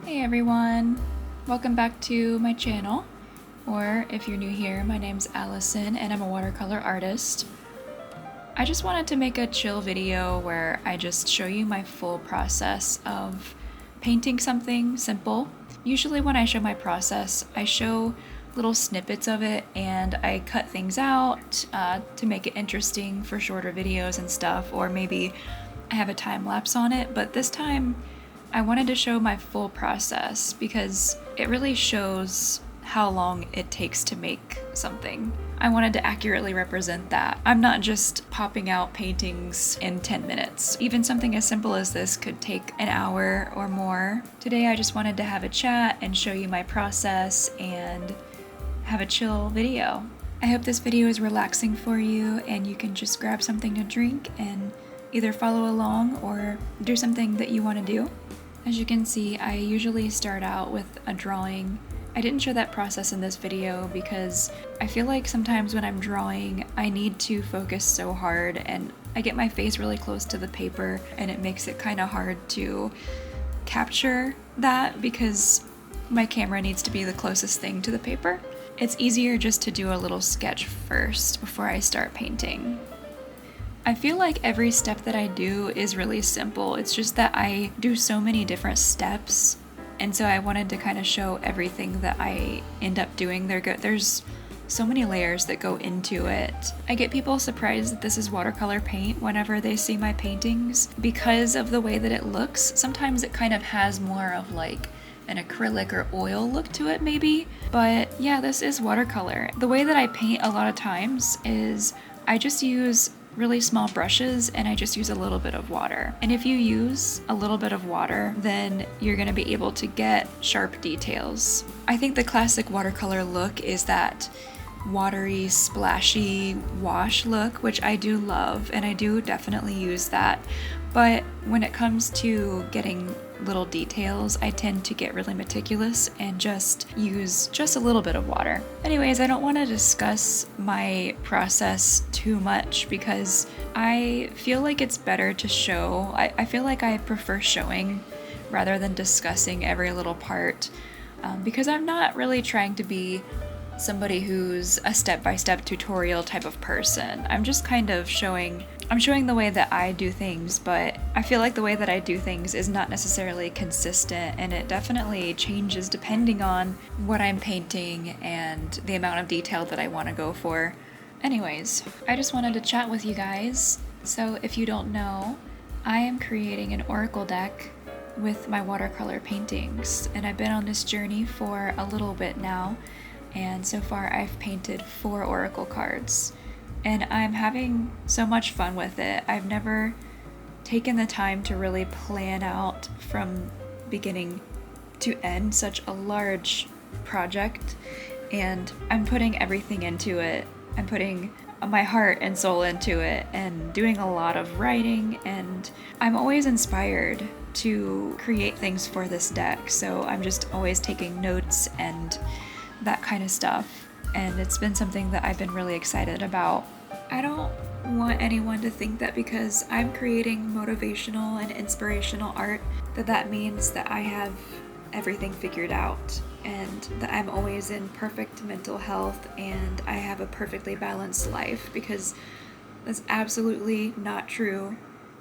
Hey everyone, welcome back to my channel, or if you're new here, my name's Allison and I'm a watercolor artist. I just wanted to make a chill video where I just show you my full process of painting something simple. Usually when I show my process, I show little snippets of it and I cut things out to make it interesting for shorter videos and stuff, or maybe I have a time lapse on it, but this time I wanted to show my full process because it really shows how long it takes to make something. I wanted to accurately represent that. I'm not just popping out paintings in 10 minutes. Even something as simple as this could take an hour or more. Today I just wanted to have a chat and show you my process and have a chill video. I hope this video is relaxing for you and you can just grab something to drink and either follow along or do something that you want to do. As you can see, I usually start out with a drawing. I didn't show that process in this video because I feel like sometimes when I'm drawing, I need to focus so hard and I get my face really close to the paper and it makes it kind of hard to capture that because my camera needs to be the closest thing to the paper. It's easier just to do a little sketch first before I start painting. I feel like every step that I do is really simple. It's just that I do so many different steps, and so I wanted to kind of show everything that I end up doing. There's so many layers that go into it. I get people surprised that this is watercolor paint whenever they see my paintings because of the way that it looks. Sometimes it kind of has more of like an acrylic or oil look to it maybe, but yeah, this is watercolor. The way that I paint a lot of times is I just use really small brushes and I just use a little bit of water. And if you use a little bit of water, then you're gonna be able to get sharp details. I think the classic watercolor look is that watery, splashy wash look, which I do love, and I do definitely use that. But when it comes to getting little details, I tend to get really meticulous and just use just a little bit of water. Anyways, I don't want to discuss my process too much because I feel like it's better to show. I feel like I prefer showing rather than discussing every little part because I'm not really trying to be somebody who's a step-by-step tutorial type of person. I'm just kind of showing the way that I do things, but I feel like the way that I do things is not necessarily consistent and it definitely changes depending on what I'm painting and the amount of detail that I want to go for. Anyways, I just wanted to chat with you guys. So if you don't know, I am creating an oracle deck with my watercolor paintings, and I've been on this journey for a little bit now. And so far I've painted 4 oracle cards and I'm having so much fun with it. I've never taken the time to really plan out from beginning to end such a large project, and I'm putting everything into it. I'm putting my heart and soul into it and doing a lot of writing, and I'm always inspired to create things for this deck, so I'm just always taking notes and that kind of stuff, and it's been something that I've been really excited about. I don't want anyone to think that because I'm creating motivational and inspirational art that means that I have everything figured out and that I'm always in perfect mental health and I have a perfectly balanced life, because that's absolutely not true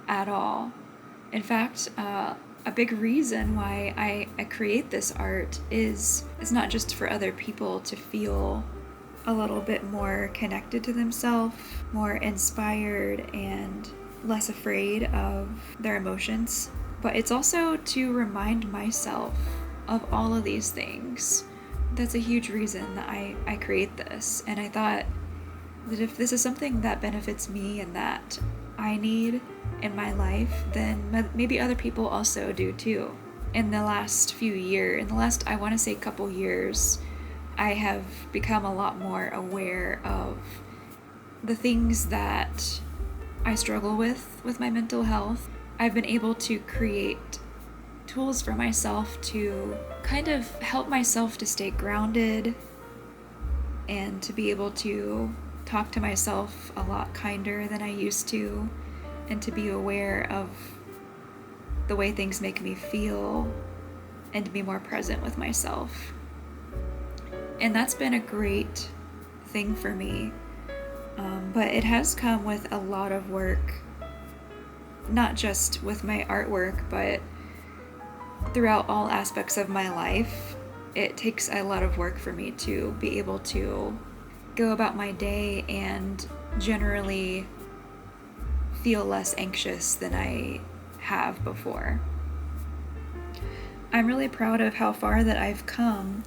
at all. In fact, a big reason why I create this art is not just for other people to feel a little bit more connected to themselves, more inspired and less afraid of their emotions, but it's also to remind myself of all of these things. That's a huge reason that I create this, and I thought that if this is something that benefits me and that I need in my life, then maybe other people also do too. In the last I want to say couple years, I have become a lot more aware of the things that I struggle with my mental health. I've been able to create tools for myself to kind of help myself to stay grounded and to be able to talk to myself a lot kinder than I used to, and to be aware of the way things make me feel and to be more present with myself. And that's been a great thing for me. But it has come with a lot of work, not just with my artwork, but throughout all aspects of my life. It takes a lot of work for me to be able to go about my day and generally feel less anxious than I have before. I'm really proud of how far that I've come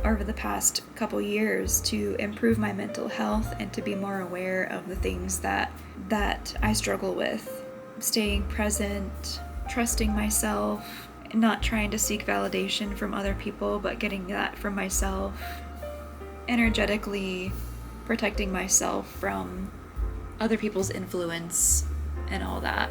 over the past couple years to improve my mental health and to be more aware of the things that I struggle with. Staying present, trusting myself, not trying to seek validation from other people, but getting that from myself. Energetically protecting myself from other people's influence and all that.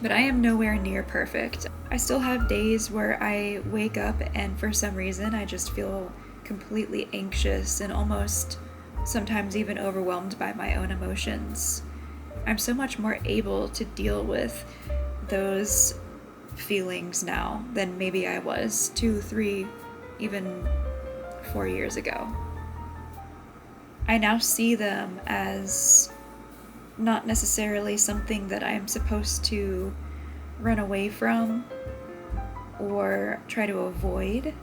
But I am nowhere near perfect. I still have days where I wake up and for some reason I just feel completely anxious and almost sometimes even overwhelmed by my own emotions. I'm so much more able to deal with those feelings now than maybe I was 2, 3, even 4 years ago. I now see them as not necessarily something that I'm supposed to run away from or try to avoid,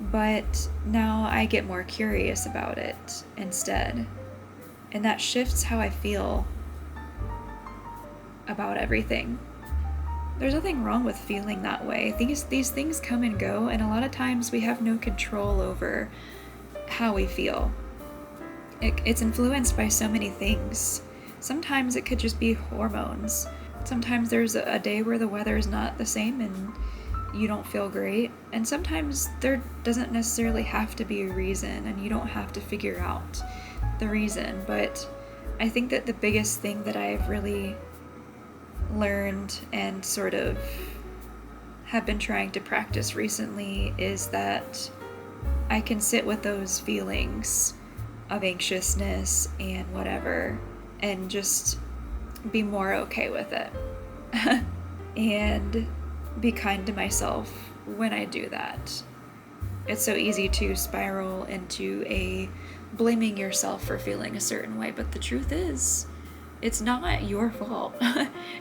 but now I get more curious about it instead. And that shifts how I feel about everything. There's nothing wrong with feeling that way. These things come and go, and a lot of times we have no control over how we feel. It's influenced by so many things. Sometimes it could just be hormones. Sometimes there's a day where the weather is not the same and you don't feel great. And sometimes there doesn't necessarily have to be a reason and you don't have to figure out the reason. But I think that the biggest thing that I've really learned and sort of have been trying to practice recently is that I can sit with those feelings of anxiousness and whatever and just be more okay with it and be kind to myself when I do that. It's so easy to spiral into a blaming yourself for feeling a certain way, but the truth is, it's not your fault.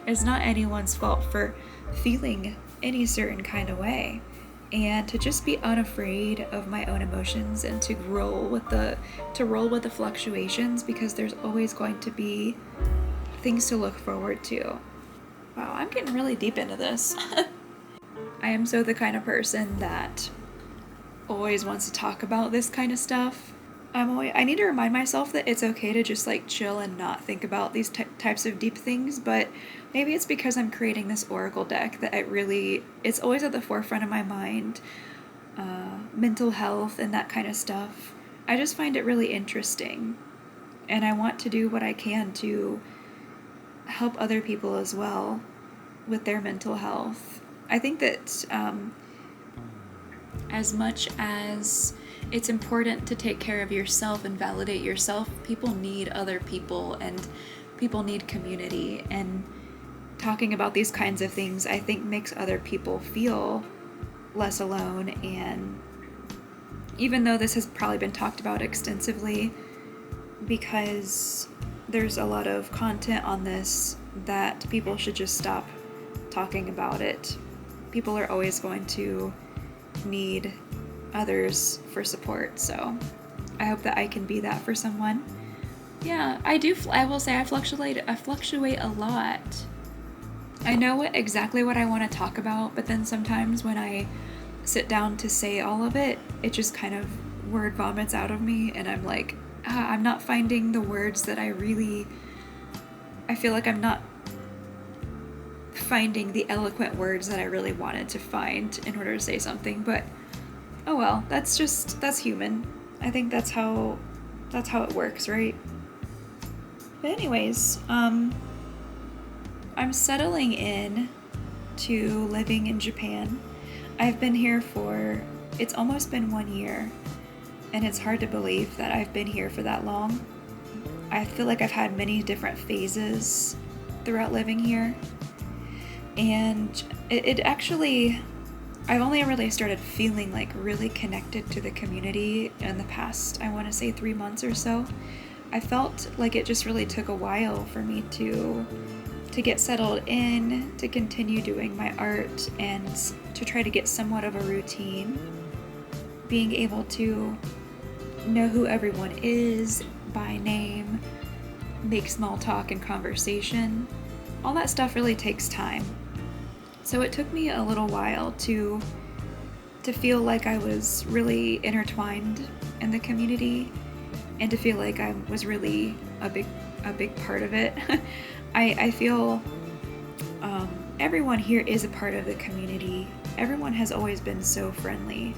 It's not anyone's fault for feeling any certain kind of way. And to just be unafraid of my own emotions and to roll with the fluctuations, because there's always going to be things to look forward to. Wow, I'm getting really deep into this. I am so the kind of person that always wants to talk about this kind of stuff. I need to remind myself that it's okay to just like chill and not think about these types of deep things, but maybe it's because I'm creating this oracle deck that it's always at the forefront of my mind. Mental health and that kind of stuff. I just find it really interesting, and I want to do what I can to help other people as well with their mental health. I think that as much as it's important to take care of yourself and validate yourself, people need other people and people need community, and talking about these kinds of things I think makes other people feel less alone. And even though this has probably been talked about extensively, because there's a lot of content on this, that people should just stop talking about it. People are always going to need others for support, so I hope that I can be that for someone. Yeah, I will say I fluctuate a lot. I know exactly what I want to talk about, but then sometimes when I sit down to say all of it, it just kind of word vomits out of me, and I'm like, I'm not finding the words that I feel like I'm not finding the eloquent words that I really wanted to find in order to say something. But oh well, that's human. I think that's how it works, right? But anyways, I'm settling in to living in Japan. I've been here it's almost been 1 year, and it's hard to believe that I've been here for that long. I feel like I've had many different phases throughout living here, and it actually I've only really started feeling like really connected to the community in the past, I want to say 3 months or so. I felt like it just really took a while for me to get settled in, to continue doing my art, and to try to get somewhat of a routine. Being able to know who everyone is by name, make small talk and conversation, all that stuff really takes time. So it took me a little while to feel like I was really intertwined in the community and to feel like I was really a big part of it. I feel everyone here is a part of the community. Everyone has always been so friendly.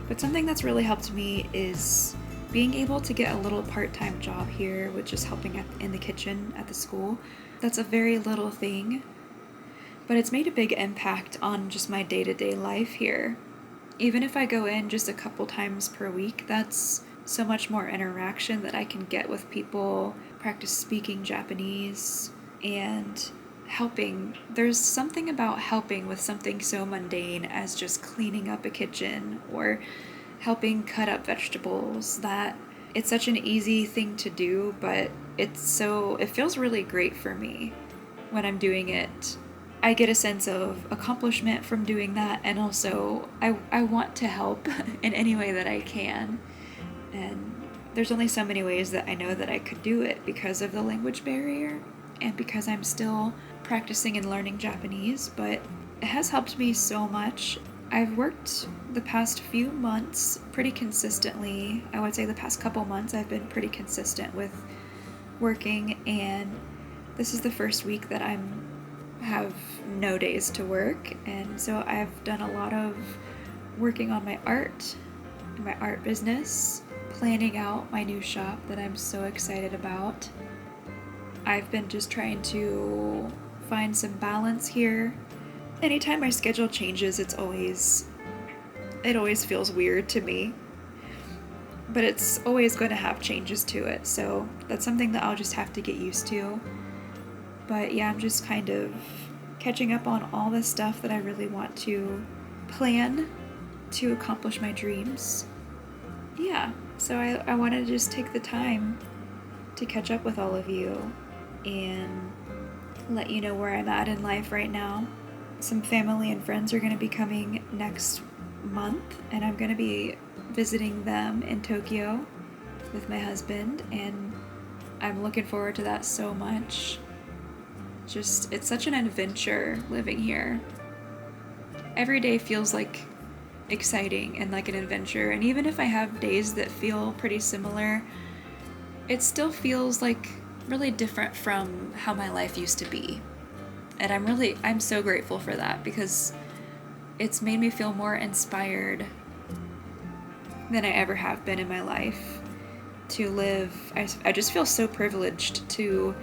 But something that's really helped me is being able to get a little part-time job here, which is helping in the kitchen at the school. That's a very little thing, but it's made a big impact on just my day-to-day life here. Even if I go in just a couple times per week, that's so much more interaction that I can get with people, practice speaking Japanese, and helping. There's something about helping with something so mundane as just cleaning up a kitchen or helping cut up vegetables that it's such an easy thing to do, but it feels really great for me when I'm doing it. I get a sense of accomplishment from doing that, and also I want to help in any way that I can. And there's only so many ways that I know that I could do it because of the language barrier and because I'm still practicing and learning Japanese, but it has helped me so much. I've worked the past few months pretty consistently. I would say the past couple months I've been pretty consistent with working, and this is the first week that I have no days to work, and so I've done a lot of working on my art business, planning out my new shop that I'm so excited about. I've been just trying to find some balance here. Anytime my schedule changes, it always feels weird to me, but it's always going to have changes to it, so that's something that I'll just have to get used to. But yeah, I'm just kind of catching up on all the stuff that I really want to plan to accomplish my dreams. Yeah, so I wanted to just take the time to catch up with all of you and let you know where I'm at in life right now. Some family and friends are going to be coming next month, and I'm going to be visiting them in Tokyo with my husband, and I'm looking forward to that so much. It's such an adventure living here. Every day feels like exciting and like an adventure, and even if I have days that feel pretty similar, it still feels like really different from how my life used to be. And I'm so grateful for that, because it's made me feel more inspired than I ever have been in my life to live. I just feel so privileged to,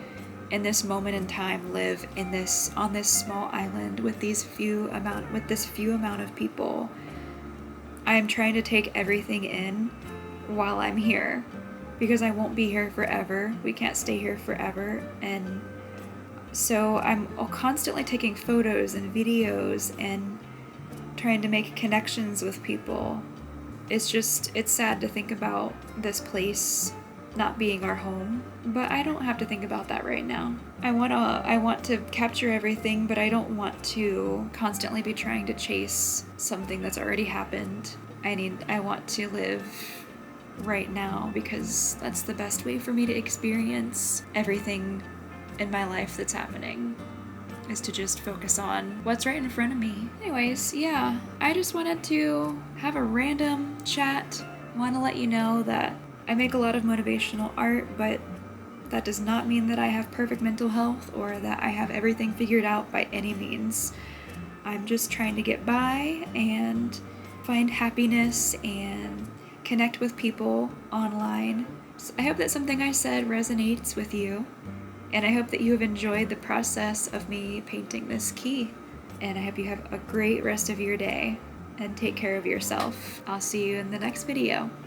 in this moment in time, live on this small island with this few amount of people. I'm trying to take everything in while I'm here, because I won't be here forever. We can't stay here forever, and so I'm constantly taking photos and videos and trying to make connections with people. It's sad to think about this place not being our home, but I don't have to think about that right now. I want to capture everything, but I don't want to constantly be trying to chase something that's already happened. I want to live right now, because that's the best way for me to experience everything in my life that's happening, is to just focus on what's right in front of me. Anyways, yeah, I just wanted to have a random chat. I want to let you know that I make a lot of motivational art, but that does not mean that I have perfect mental health or that I have everything figured out by any means. I'm just trying to get by and find happiness and connect with people online. So I hope that something I said resonates with you, and I hope that you have enjoyed the process of me painting this key. And I hope you have a great rest of your day, and take care of yourself. I'll see you in the next video.